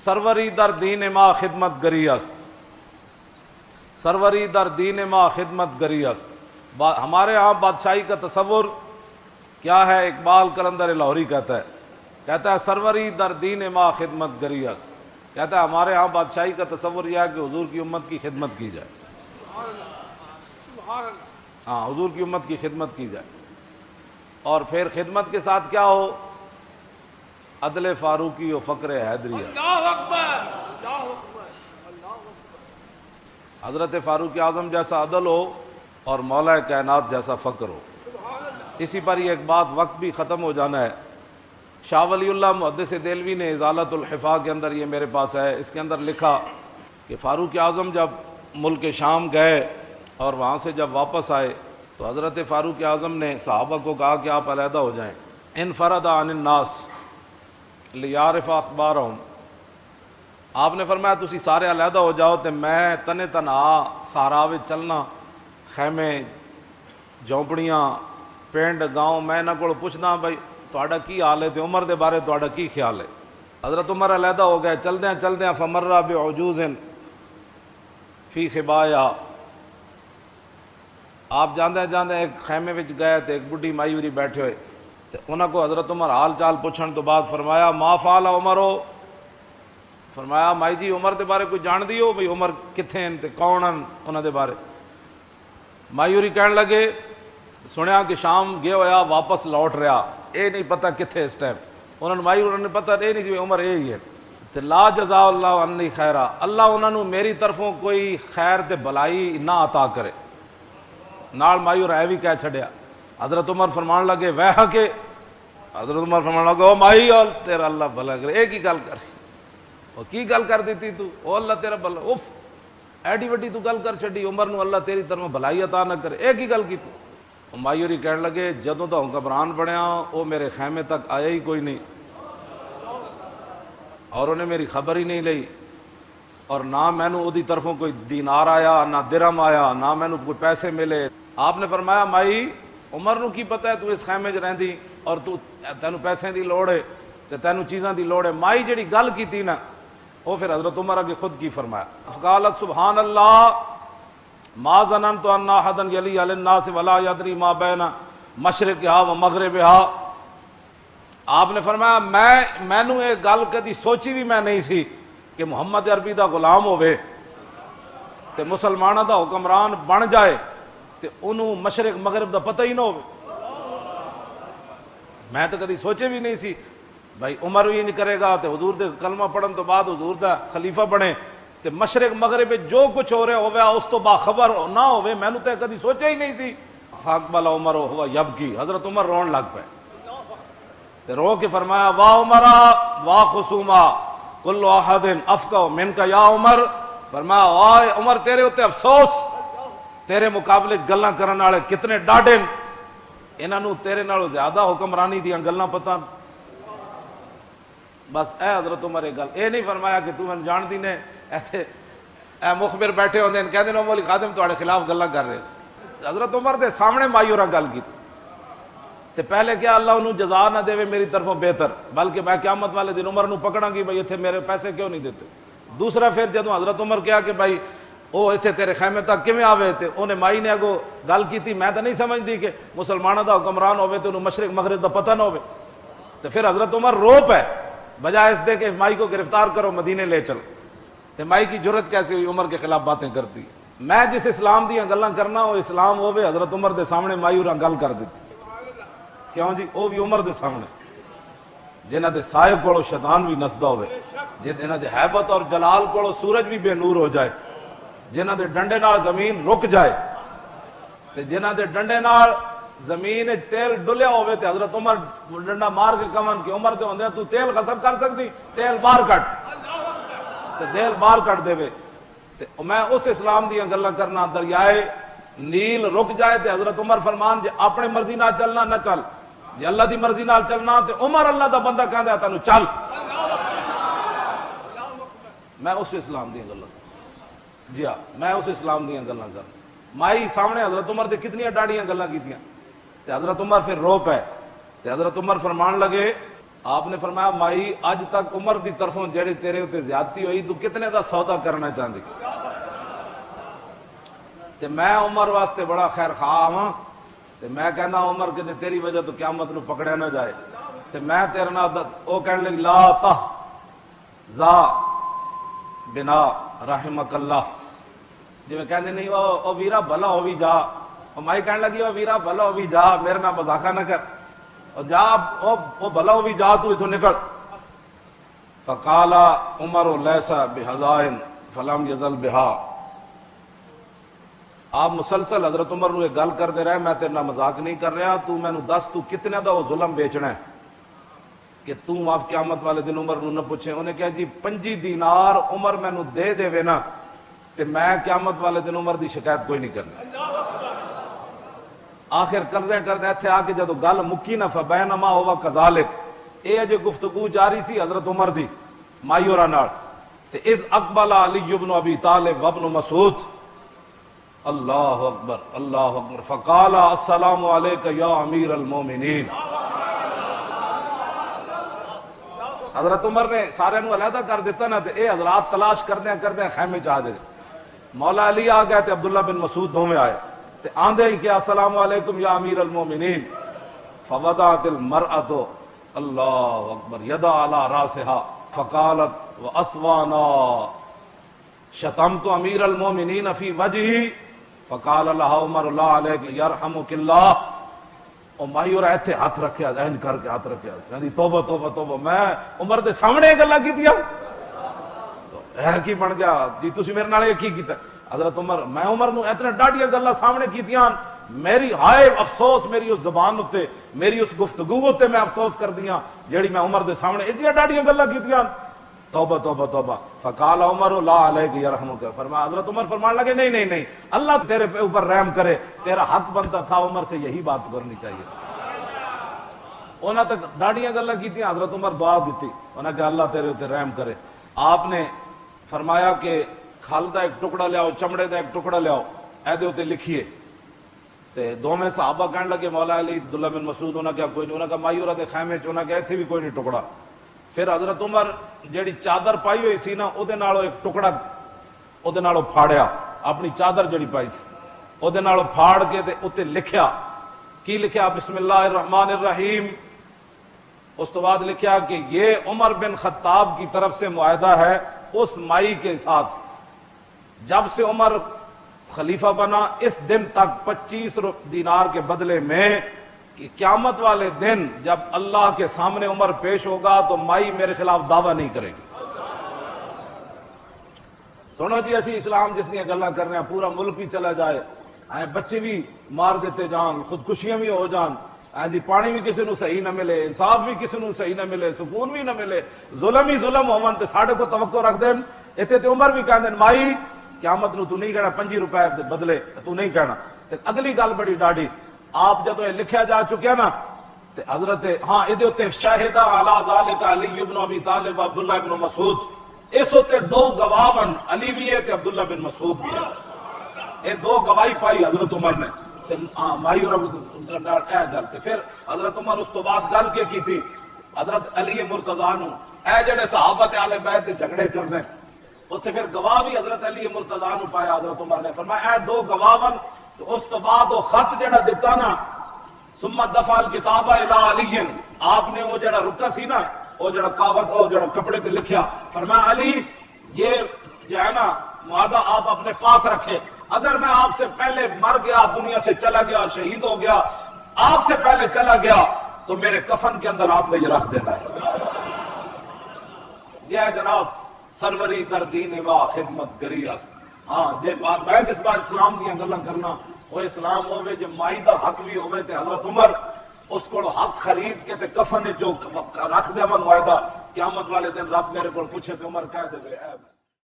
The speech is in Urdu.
سروری در دین ما خدمت گری است، سروری در دین ما خدمت گری است۔ ہمارے ہاں بادشاہی کا تصور کیا ہے؟ اقبال قلندر لاہوری کہتا ہے سروری در دین ما خدمت گری است، کہتا ہے ہمارے ہاں بادشاہی کا تصور یہ ہے کہ حضور کی امت کی خدمت کی جائے، ہاں حضور کی امت کی خدمت کی جائے، اور پھر خدمت کے ساتھ کیا ہو؟ عدل فاروقی و فقر حیدریہ۔ حضرت فاروق اعظم جیسا عدل ہو اور مولا کائنات جیسا فقر ہو۔ اسی پر یہ ایک بات، وقت بھی ختم ہو جانا ہے، شاہ ولی اللہ محدث دہلوی نے ازالۃ الحفاظ کے اندر، یہ میرے پاس ہے، اس کے اندر لکھا کہ فاروق اعظم جب ملک شام گئے اور وہاں سے جب واپس آئے تو حضرت فاروق اعظم نے صحابہ کو کہا کہ آپ علیحدہ ہو جائیں، انفرد عن الناس لیعرف اخبارہم۔ آپ نے فرمایا تسی سارے علیحدہ ہو جاؤ تے میں تنے تنہا صحرا وچ چلنا، خیمے جھونپڑیاں پنڈ گاؤں، میں انہاں کول پوچھنا بھائی تہاڈا کی حال ہے تے عمر دے بارے تہاڈا کی خیال ہے۔ حضرت عمر علیحدہ ہو گئے، چلدیاں فمر بعجوز فی خبایا، آپ جاندے ایک خیمے وچ گئے تے ایک بڈھی مائی ہوری بیٹھے ہوئے تے انہاں کو حضرت عمر حال چال پوچھن تو بعد فرمایا ما فعل عمر ہو، فرمایا مائی جی عمر دے بارے کوئی جان دی ہو بھئی عمر کتھے ہیں تے کون ہیں انہاں دے بارے؟ مائی ہوری کہن لگے سنیا کہ شام گیا ہویا واپس لوٹ رہا، اے نہیں پتہ کتھے اس ٹائم، انہوں نے مائی ہوری نے پتہ اے نہیں سی عمر اے ہی ہے تے لا جزا اللہ عنی خیرہ، اللہ انہاں نو میری طرفوں کوئی خیر تے بھلائی نہ عطا کرے۔ نال مائی اور اے بھی کہہ چھڑیا۔ حضرت عمر فرمان لگے ویہ کے، حضرت عمر فرمان لگے او مائی اور تیرا اللہ بھلا کرے، اے کی گل کر او کی گل کر دیتی تو، او اللہ تیرا بھلا، اف ایڈی وڈی تو گل کر چھڈی، عمر نو اللہ تیری طرف بھلائی عطا نہ کرے، اے کی گل کی تو؟ مائی ہوری کہن لگے جدوں تو گھبران بنیا او میرے خیمے تک آیا ہی کوئی نہیں اور انہیں میری خبر ہی نہیں لئی، اور نہ مینوں اودی طرفوں کوئی دینار آیا نہ درہم آیا نہ مینوں کوئی پیسے ملے۔ آپ نے فرمایا مائی عمر نو کی پتہ ہے تو اس خیمے 'چ رہندی اور تو تینوں پیسے دی لوڑ ہے تے تینوں چیزاں دی لوڑ ہے۔ مائی جڑی گل کیتی نا وہ پھر حضرت عمر اگے خود کی فرمایا، فقالت سبحان اللہ ما ظننت ان احدا یلی علی الناس ولا یدری ما بین مشرقھا و مغربھا۔ آپ نے فرمایا مینوں یہ گل کدی سوچی بھی میں نہیں سی کہ محمد عربی دا غلام ہوئے تے مسلمانوں دا حکمران بن جائے تے انہوں مشرق مغرب دا پتہ ہی نہ ہوئے۔ میں تو کدی سوچے بھی نہیں سی بھائی عمر بھی انج کرے گا تے حضور دے کلمہ پڑھن تو بعد حضور دا خلیفہ بنے تے مشرق مغرب جو کچھ ہو رہا ہوئے اس تو باخبر نہ ہوئے، میں نے تو کدی سوچا ہی نہیں سی۔ فاقبل عمر ہوا یبکی، حضرت عمر رون لگ پے تے رو کے فرمایا واہ عمرہ واہ خصومہ کل احد افقہ منک یا عمر، فرمایا واہ عمر تیرے ہوتے افسوس، تیرے مقابلے گلاں کرن والے کتنے ڈاڈے، انہاں نو تیرے نالوں زیادہ حکمرانی دیاں گلاں پتہ۔ بس اے حضرت عمر ایک گل اے نہیں فرمایا کہ تو میں جان دی نے ایتھے اے مخبر بیٹھے ہوندے ہیں کہندے نے مولی خادم تواڈے خلاف گلاں کر رہے سی، حضرت عمر دے سامنے مایورا گل کی تے پہلے کیا اللہ انہوں جزا نہ دے میری طرفوں بہتر، بلکہ میں قیامت والے دن عمر نو پکڑاں گی بھائی ایتھے میرے پیسے کیوں نہیں دیتے۔ دوسرا پھر جدوں حضرت عمر کہا کہ بھائی او ایتھے تیرے خیمے تک کیویں آوے تے انہیں مائی نے اگو گل کیتی، میں تو نہیں سمجھدی کہ مسلمانوں دا حکمران ہوے تے انہوں مشرق مغرب دا پتہ نہ ہوے، تے پھر حضرت عمر رو پے بجائے اس دے کہ مائی کو گرفتار کرو مدینے لے چل، کہ مائی کی جرت کیسے ہوئی عمر کے خلاف باتیں کرتی۔ میں جس اسلام دیاں گلاں کرنا وہ اسلام ہوے حضرت عمر دے سامنے مائی اور گل کر دیتی، کیوں جی وہ بھی عمر دے سامنے جنہ دے سائے کولو شیطان بھی نسدا ہوئے، جنہ دے حیبت اور جلال کولو سورج بھی بے نور ہو جائے، جنہ دے ڈنڈے نال زمین رک جائے تے جنہ دے ڈنڈے نال زمین تیل ڈلیا ہوئے تے حضرت عمر ڈنڈا مار کے کمن کہ عمر تے ہوندے تو تیل غصب کر سکتی، تیل باہر کٹ تے تیل باہر کٹ دے وے تے میں اس اسلام دیاں گلاں کرنا۔ دریائے نیل رک جائے تے حضرت عمر فرمان جے اپنے مرضی نال چلنا نہ چل، جے اللہ دی مرضی نال چلنا تے عمر اللہ دا بندہ کہندا تینوں چل۔ میں اس اسلام دیاں گلاں جی ہاں میں اس اسلام دیاں گلاں کر مائی سامنے حضرت عمر دے کتنی ڈاڑیاں گلاں کیتیاں تے حضرت عمر پھر رو پے تے حضرت عمر فرمان لگے آپ نے فرمایا مائی اج تک عمر دی طرفوں جڑی تیرے تے زیادتی ہوئی تو کتنے دا سودا کرنا چاہندی؟ تے میں عمر واسطے بڑا خیر خواہ ہاں تے میں کہنا عمر کہ تیری وجہ تو قیامت نو پکڑیا نہ جائے تے میں تیرے نال دس او کہنے لگی لا تہ زا بنا رحمک اللہ جی میں کہنے نہیں او ویرا بھلا ہو بھی جا او مائی کہنے لگی او ویرا بھلا ہو بھی جا میرے نال مذاقہ نہ کر اور جا او بھلا ہو بھی جا تو اتوں نکل فقال عمر لیس بحزائن فلم یزل بہا آپ مسلسل حضرت عمر نو ایک گل کرتے رہے میں تیرے نال مذاق نہیں کر رہا تو میں نو دس تو کتنے دا وہ ظلم بیچنا ہے کہ تو آپ قیامت والے دن عمر نو نہ پوچھے انہیں کہا جی 5 دینار عمر میں نو دے دے وے نا تے میں قیامت والے دن عمر دی شکایت کوئی نہیں کرنا آخر کردے کردے ایتھے آ کے جدو گل مکی نہ فبینما ہوا کذالک اے جو گفتگو جاری سی حضرت عمر دی مایورا نال تے اذ اقبل علی بن ابی طالب وابن مسعود اللہ اکبر فقال السلام علیک یا امیر المومنین حضرت عمر نے سارے نو علیحدہ کر دیتا نا تے اے حضرات تلاش کردے خیمے چاہ دے مولا علی آ گئے تے عبداللہ بن مسعود دوویں آئے تے آندے ہی کہ السلام علیکم یا امیر المومنین فوضعت المرأة اللہ اکبر یدا علی راسها فقالت واسوانا شتمت امیر المومنین فی وجہی فقال لها عمر اللہ علیک یرحمک اللہ اور مائی اور ایتھے ہاتھ رکھیا اینج کر کے ہاتھ رکھیا کہندی توبہ توبہ توبہ میں عمر دے سامنے گلاں کیتیاں تو اے کی بن گیا جی تسی میرے نال کی کیتا حضرت عمر میں عمر نو اتنے ڈاڈیاں گلاں سامنے کیتیاں میری ہائے افسوس میری اس زبان تے میری اس گفتگو تے میں افسوس کر دیاں جیڑی میں عمر دے سامنے ایڈیاں ڈاڈیاں گلاں کیتیاں توبہ توبہ توبہ فقال عمر لا علیک یرحمک فرمایا حضرت عمر فرمان لگے نہیں اللہ تیرے اوپر رحم کرے تیرا حق بنتا تھا عمر سے یہی بات کرنی چاہیے انہاں تک ڈاڑیاں گلاں کیتیاں حضرت عمر دعا دیتی انہاں کہ اللہ تیرے اوپر رحم کرے آپ نے فرمایا کہ کھال دا ایک ٹکڑا لیاؤ چمڑے دا ایک ٹکڑا لیاؤ اے دے اوتے لکھیے تے دوویں صحابہ کہن لگے مولا علی عبداللہ بن مسعود انہاں کیا کوئی نہیں انہاں کا مایورا دے خیمے چ انہاں کہ ایتھے بھی کوئی نہیں ٹکڑا پھر حضرت عمر جیڑی چادر پائی ہوئی سی نا او دے نالوں ایک ٹکڑا او دے نالوں پھاڑیا اپنی چادر جڑی پائی سی او دے نالوں پھاڑ کے تے اوتے لکھیا کی لکھیا بسم اللہ الرحمن الرحیم اس تو بعد لکھیا کہ یہ عمر بن خطاب کی طرف سے معاہدہ ہے اس مائی کے ساتھ جب سے عمر خلیفہ بنا اس دن تک 25 دینار کے بدلے میں کہ قیامت والے دن جب اللہ کے سامنے عمر پیش ہوگا تو مائی میرے خلاف دعویٰ نہیں کرے گی سنو جی اسی اسلام جس نے گلاں کر رہے ہیں پورا ملک ہی چلا جائے بچے بھی مار دیتے جان خودکشیاں بھی ہو جان جی پانی بھی کسی نو صحیح نہ ملے انصاف بھی کسی نو صحیح نہ ملے سکون بھی نہ ملے ظلم ہی ظلم ہون تے ساڈے کو توقع رکھ دین ایتھے تے عمر بھی کہندے مائی قیامت نو تو نہیں کہنا 5 روپے دے بدلے تو نہیں کہنا تے اگلی گل بڑی ڈاڈی آپ جدو یہ لکھیا جا چکیا نا تے حضرت ہاں ادھے اوتے شاہدہ علی ذالک علی بن ابی طالب عبداللہ بن مسعود اس اوتے 2 گواہ بن علی بھی ہے تے عبداللہ بن مسعود بھی ہے یہ 2 گواہی پائی حضرت عمر نے تے ہاں مائی اور اے گل تے پھر حضرت عمر اس تو بعد گل کی تھی حضرت علی مرتضیٰ نو اے جڑے صحابہ تے اہل بیت دے جھگڑے کردے اوتھے پھر گواہ بھی حضرت علی مرتضیٰ نو پایا حضرت عمر نے فرمایا اے 2 گواہ بن تو اس تو بعد وہ خط جڑا دیتا نا ثم دفع الکتاب الی علی آپ نے وہ جڑا رکا سی نا وہ جڑا کاغذ وہ جڑا کپڑے پہ لکھیا فرمایا علی یہ جو ہے نا معاہدہ آپ اپنے پاس رکھے اگر میں آپ سے پہلے مر گیا دنیا سے چلا گیا شہید ہو گیا آپ سے پہلے چلا گیا تو میرے کفن کے اندر آپ نے یہ رکھ دینا ہے یہ ہے جناب سروری در دین وا خدمت گری است ہاں جے بات میں جس بار اسلام دیا گلاں کرنا وہ اسلام ہوئے جو مائی دا حق بھی ہوئے تے حضرت عمر اس کو حق خرید کے تے کفن جو رکھ دے من معاہدہ قیامت والے دن رب میرے کو پوچھے تے عمر کہہ دے